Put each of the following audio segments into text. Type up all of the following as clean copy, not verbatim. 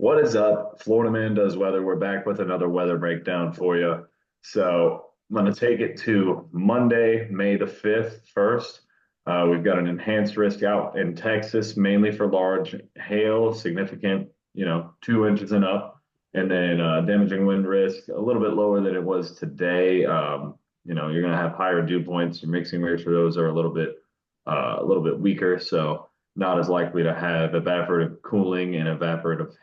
What is up? Florida Man does weather. We're back with another weather breakdown for you. So I'm going to take it to Monday, May the 5th first. We've got an enhanced risk out in Texas, mainly for large hail, significant, 2 inches and up. And then damaging wind risk, a little bit lower than it was today. You're going to have higher dew points. Your mixing rates for those are a little bit weaker. So not as likely to have evaporative cooling and evaporative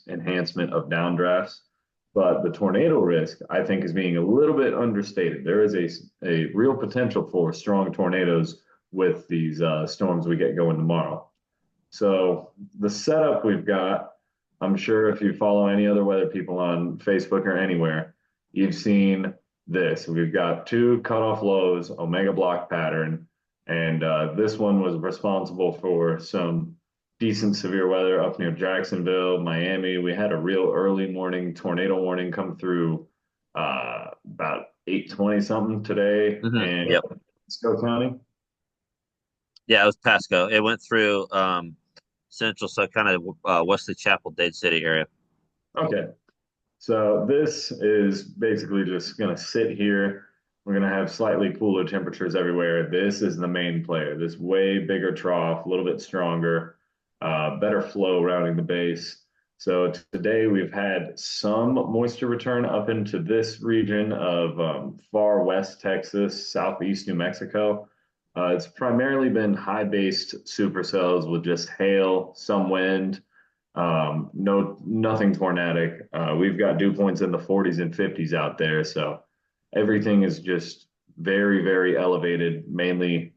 enhancement of downdrafts. But the tornado risk, I think, is being a little bit understated. There is a real potential for strong tornadoes with these storms we get going tomorrow. So the setup we've got, I'm sure if you follow any other weather people on Facebook or anywhere, you've seen this. We've got two cutoff lows, omega block pattern, and this one was responsible for some decent severe weather up near Jacksonville, Miami. We had a real early morning tornado warning come through about 8:20 something today in Yep. Pasco County. Yeah, it was Pasco. It went through central, so kind of Wesley Chapel, Dade City area. Okay, so this is basically just going to sit here. We're going to have slightly cooler temperatures everywhere. This is the main player. This way bigger trough, a little bit stronger, better flow rounding the base. So today we've had some moisture return up into this region of far west Texas, southeast New Mexico. It's primarily been high-based supercells with just hail, some wind, no, nothing tornadic. We've got dew points in the 40s and 50s out there, so everything is just very, very elevated, mainly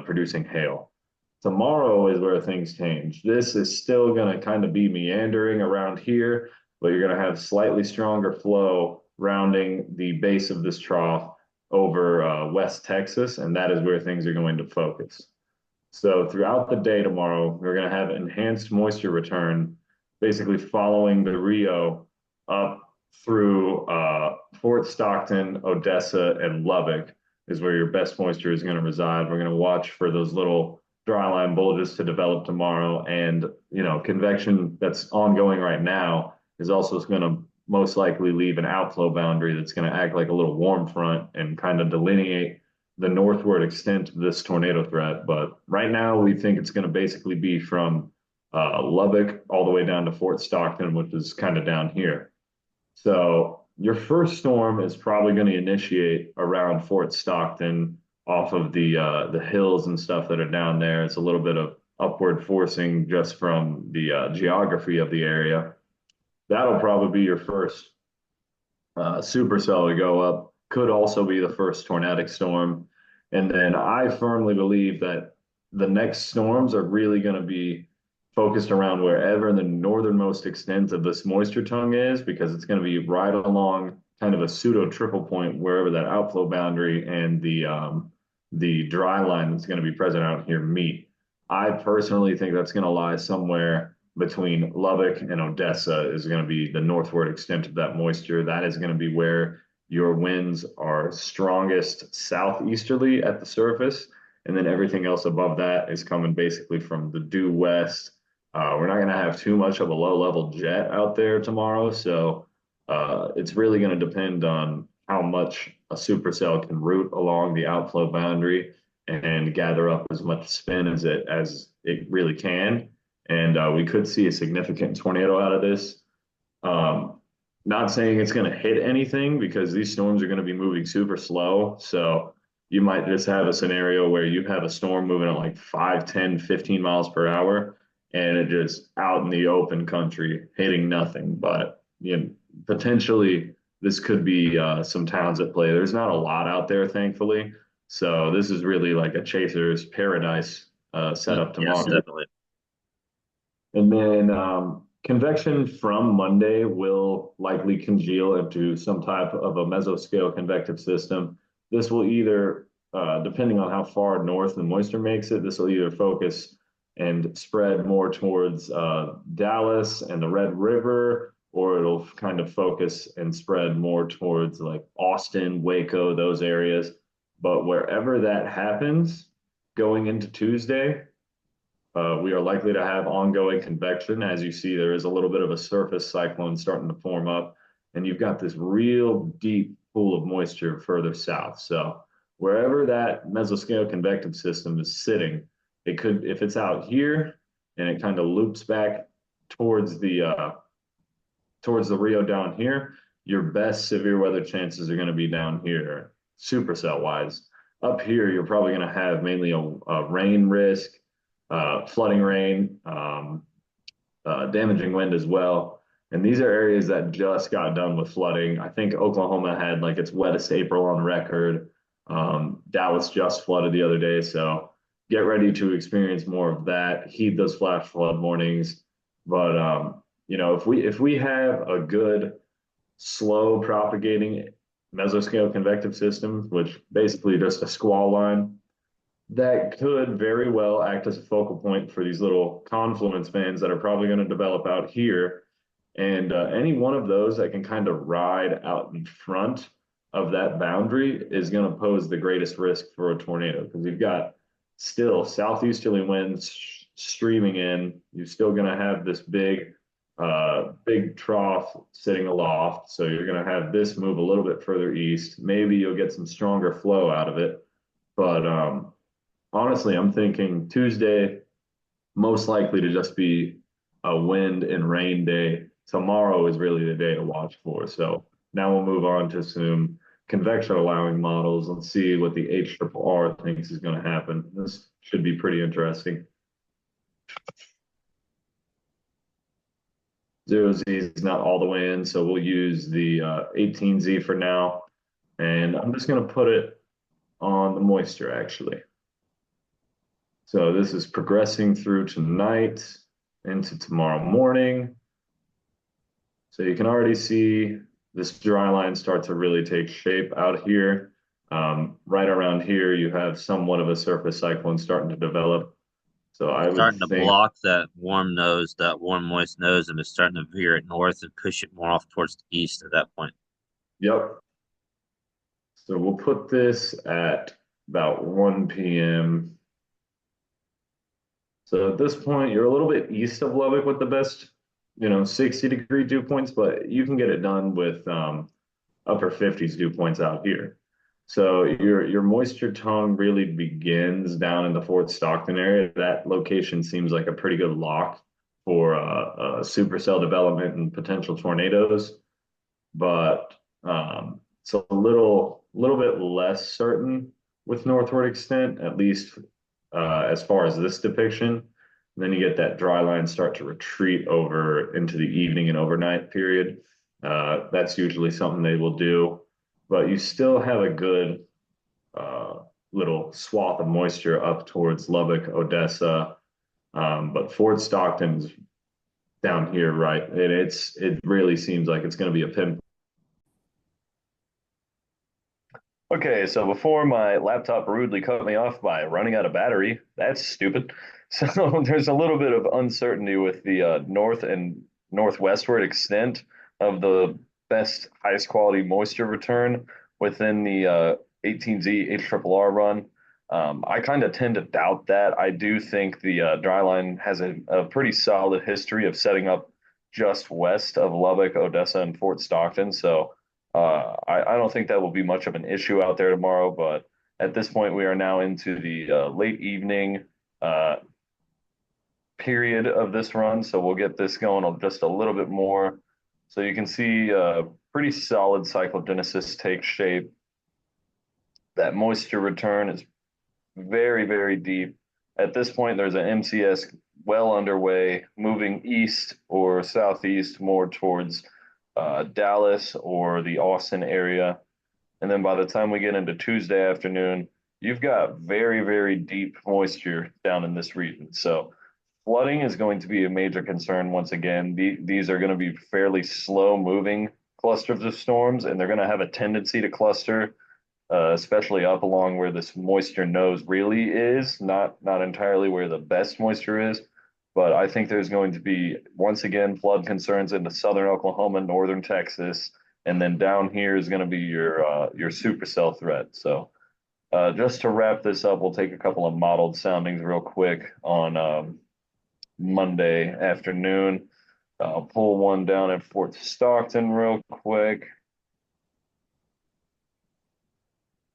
producing hail. Tomorrow is where things change. This is still going to kind of be meandering around here, but you're going to have slightly stronger flow rounding the base of this trough over West Texas, and that is where things are going to focus. So throughout the day tomorrow, we're going to have enhanced moisture return, basically following the Rio up through Fort Stockton, Odessa, and Lubbock is where your best moisture is going to reside. We're going to watch for those little dry line bulges to develop tomorrow. And, convection that's ongoing right now is also going to most likely leave an outflow boundary that's going to act like a little warm front and kind of delineate the northward extent of this tornado threat. But right now, we think it's going to basically be from Lubbock all the way down to Fort Stockton, which is kind of down here. So your first storm is probably going to initiate around Fort Stockton off of the hills and stuff that are down there. It's a little bit of upward forcing just from the geography of the area. That'll probably be your first supercell to go up. Could also be the first tornadic storm. And then I firmly believe that the next storms are really going to be focused around wherever the northernmost extent of this moisture tongue is, because it's going to be right along kind of a pseudo triple point wherever that outflow boundary and the dry line that's going to be present out here meet. I personally think that's going to lie somewhere between Lubbock and Odessa is going to be the northward extent of that moisture. That is going to be where your winds are strongest southeasterly at the surface. And then everything else above that is coming basically from the due west. We're not going to have too much of a low level jet out there tomorrow. So it's really going to depend on how much a supercell can route along the outflow boundary and gather up as much spin as it really can. And we could see a significant tornado out of this. Not saying it's going to hit anything because these storms are going to be moving super slow. So you might just have a scenario where you have a storm moving at like 5, 10, 15 miles per hour and it just out in the open country hitting nothing. But potentially this could be some towns at play. There's not a lot out there, thankfully. So this is really like a chaser's paradise setup Yes, tomorrow. definitely. And then convection from Monday will likely congeal into some type of a mesoscale convective system. This will either, depending on how far north the moisture makes it, this will either focus and spread more towards Dallas and the Red River, or it'll kind of focus and spread more towards like Austin, Waco, those areas. But wherever that happens, going into Tuesday, We are likely to have ongoing convection. As you see, there is a little bit of a surface cyclone starting to form up, and you've got this real deep pool of moisture further south. So wherever that mesoscale convective system is sitting, it could, if it's out here and it kind of loops back towards the Rio down here, your best severe weather chances are going to be down here, supercell wise. Up here, you're probably going to have mainly a rain risk, flooding rain, damaging wind as well. And these are areas that just got done with flooding. I think Oklahoma had like its wettest April on record. Dallas just flooded the other day, so get ready to experience more of that. Heed those flash flood warnings. But if we have a good slow propagating mesoscale convective system, which basically just a squall line, that could very well act as a focal point for these little confluence bands that are probably going to develop out here. And any one of those that can kind of ride out in front of that boundary is going to pose the greatest risk for a tornado because you've got still southeasterly winds streaming in. You're still going to have this big trough sitting aloft. So you're going to have this move a little bit further east. Maybe you'll get some stronger flow out of it. But honestly, I'm thinking Tuesday, most likely to just be a wind and rain day. Tomorrow is really the day to watch for. So now we'll move on to some convection allowing models and see what the HRRR thinks is going to happen. This should be pretty interesting. 0Z is not all the way in, so we'll use the 18Z for now. And I'm just going to put it on the moisture actually. So this is progressing through tonight into tomorrow morning. So you can already see this dry line start to really take shape out here. Right around here, you have somewhat of a surface cyclone starting to develop. So I would Starting to think, block that warm nose, that warm moist nose, and it's starting to veer it north and push it more off towards the east at that point. yep. So we'll put this at about 1 p.m. So at this point, you're a little bit east of Lubbock with the best, 60-degree dew points, but you can get it done with upper 50s dew points out here. So your moisture tongue really begins down in the Fort Stockton area. That location seems like a pretty good lock for supercell development and potential tornadoes, but it's a little bit less certain with northward extent, at least as far as this depiction. And then you get that dry line start to retreat over into the evening and overnight period. That's usually something they will do, but you still have a good little swath of moisture up towards Lubbock, Odessa. But Fort Stockton's down here, right? It really seems like it's going to be a pin. Okay, so before my laptop rudely cut me off by running out of battery, that's stupid. So there's a little bit of uncertainty with the north and northwestward extent of the best, highest quality moisture return within the 18Z HRRR run. I kind of tend to doubt that. I do think the dry line has a pretty solid history of setting up just west of Lubbock, Odessa, and Fort Stockton. So I don't think that will be much of an issue out there tomorrow. But at this point, we are now into the late evening period of this run. So we'll get this going just a little bit more. So you can see pretty solid cyclogenesis take shape. That moisture return is very, very deep. At this point, there's an MCS well underway, moving east or southeast more towards Dallas or the Austin area. And then by the time we get into Tuesday afternoon, you've got very, very deep moisture down in this region. So flooding is going to be a major concern once again. These are going to be fairly slow moving clusters of storms, and they're going to have a tendency to cluster, especially up along where this moisture nose really is, not entirely where the best moisture is. But I think there's going to be, once again, flood concerns into southern Oklahoma, northern Texas, and then down here is going to be your supercell threat. So just to wrap this up, we'll take a couple of modeled soundings real quick on Monday afternoon. I'll pull one down at Fort Stockton real quick.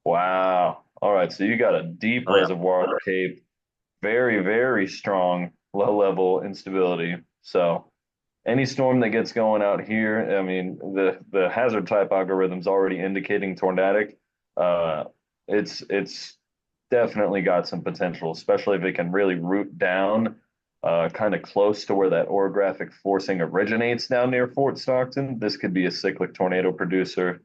Wow. All right, so you got a deep Oh yeah. reservoir at the Cape, very, very strong low level instability. So any storm that gets going out here, I mean, the hazard type algorithm's already indicating tornadic. Uh, it's definitely got some potential, especially if it can really root down kind of close to where that orographic forcing originates down near Fort Stockton. This could be a cyclic tornado producer.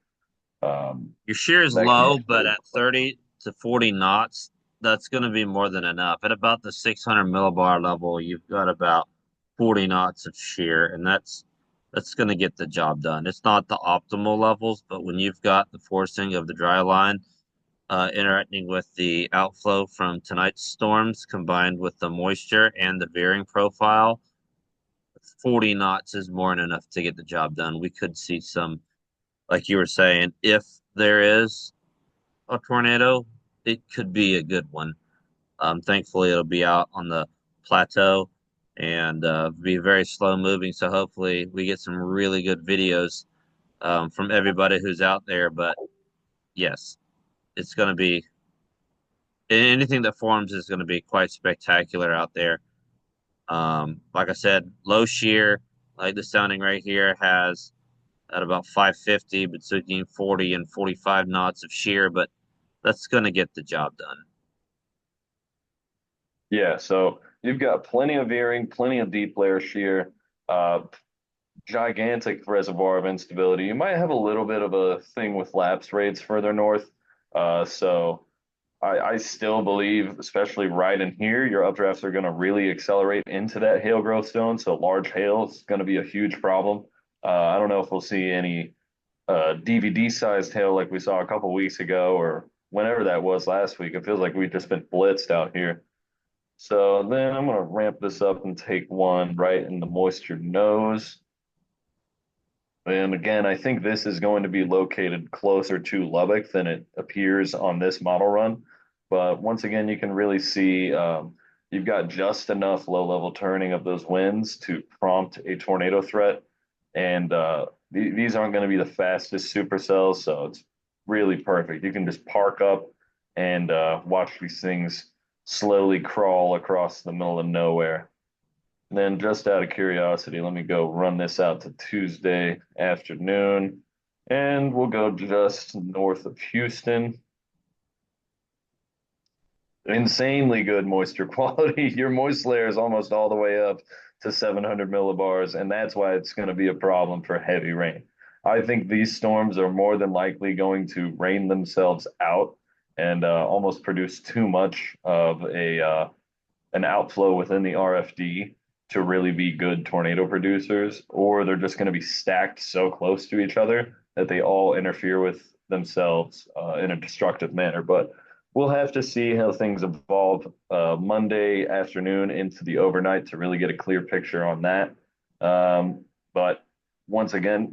Your shear is That can low, but at 30 to 40 knots, that's going to be more than enough. At about the 600 millibar level, you've got about 40 knots of shear, and that's going to get the job done. It's not the optimal levels, but when you've got the forcing of the dry line interacting with the outflow from tonight's storms combined with the moisture and the veering profile, 40 knots is more than enough to get the job done. We could see some, like you were saying, if there is a tornado, it could be a good one. Thankfully, it'll be out on the plateau and be very slow moving. So hopefully, we get some really good videos from everybody who's out there. But yes, it's going to be anything that forms is going to be quite spectacular out there. Like I said, low shear, like the sounding right here, has at about 550 between 40 and 45 knots of shear, but that's going to get the job done. Yeah, so you've got plenty of veering, plenty of deep layer shear, uh, gigantic reservoir of instability. You might have a little bit of a thing with lapse rates further north. So I still believe, especially right in here, your updrafts are going to really accelerate into that hail growth zone. So large hail is going to be a huge problem. I don't know if we'll see any DVD sized hail like we saw a couple weeks ago or whenever that was last week. It feels like we've just been blitzed out here. So then I'm going to ramp this up and take one right in the moisture nose. And again, I think this is going to be located closer to Lubbock than it appears on this model run. But once again, you can really see you've got just enough low level turning of those winds to prompt a tornado threat. And these aren't going to be the fastest supercells, so it's really perfect. You can just park up and watch these things slowly crawl across the middle of nowhere. And then just out of curiosity, let me go run this out to Tuesday afternoon. And we'll go just north of Houston. Insanely good moisture quality. Your moist layer is almost all the way up to 700 millibars, and that's why it's going to be a problem for heavy rain. I think these storms are more than likely going to rain themselves out and almost produce too much of a an outflow within the RFD to really be good tornado producers, or they're just going to be stacked so close to each other that they all interfere with themselves in a destructive manner. But we'll have to see how things evolve Monday afternoon into the overnight to really get a clear picture on that. But once again,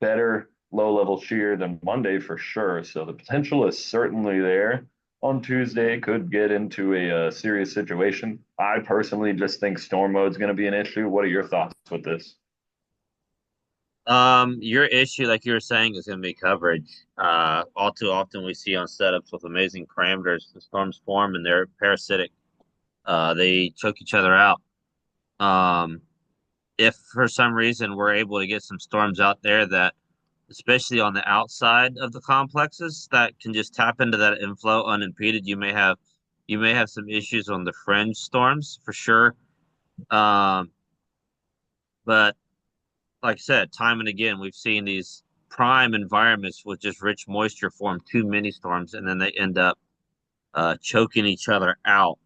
better low level shear than Monday for sure. So the potential is certainly there on Tuesday. Could get into a serious situation. I personally just think storm mode is going to be an issue. What are your thoughts with this? Your issue, like you were saying, is going to be coverage. All too often we see on setups with amazing parameters, the storms form and they're parasitic. They choke each other out. Um, if for some reason we're able to get some storms out there that, especially on the outside of the complexes, that can just tap into that inflow unimpeded, you may have some issues on the fringe storms for sure. Um, but like I said, time and again, we've seen these prime environments with just rich moisture form too many storms, and then they end up choking each other out.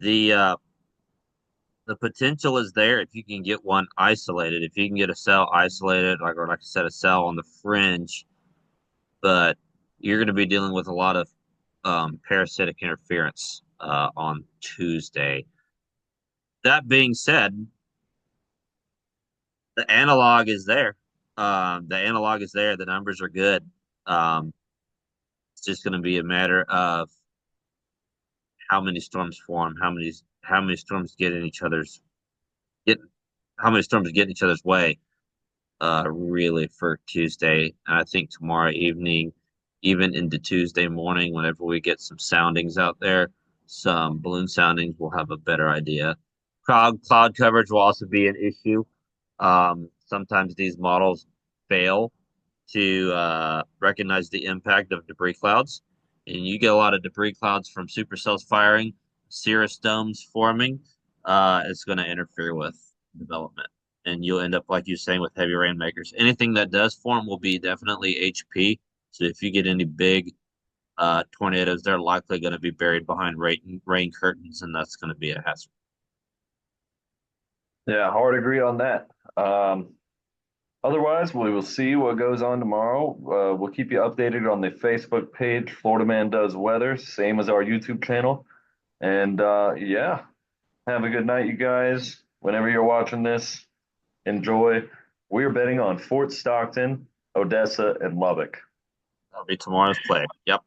The uh, the potential is there if you can get one isolated. If you can get a cell isolated, like I said, a cell on the fringe, but you're going to be dealing with a lot of parasitic interference on Tuesday. That being said, the analog is there. The analog is there. The numbers are good. Um, it's just going to be a matter of how many storms form, how many storms get in each other's how many storms get in each other's way. Really for Tuesday, and I think tomorrow evening, even into Tuesday morning, whenever we get some soundings out there, some balloon soundings, we'll have a better idea. Cloud coverage will also be an issue. Sometimes these models fail to recognize the impact of debris clouds, and you get a lot of debris clouds from supercells firing, cirrus domes forming. It's going to interfere with development, and you'll end up like you saying with heavy rainmakers. Anything that does form will be definitely HP. So if you get any big tornadoes, they're likely going to be buried behind rain curtains, and that's going to be a hazard. Yeah, hard agree on that. Otherwise, we will see what goes on tomorrow. We'll keep you updated on the Facebook page, Florida Man Does Weather, same as our YouTube channel. And yeah, have a good night, you guys. Whenever you're watching this, enjoy. We're betting on Fort Stockton, Odessa, and Lubbock. That'll be tomorrow's play. Yep.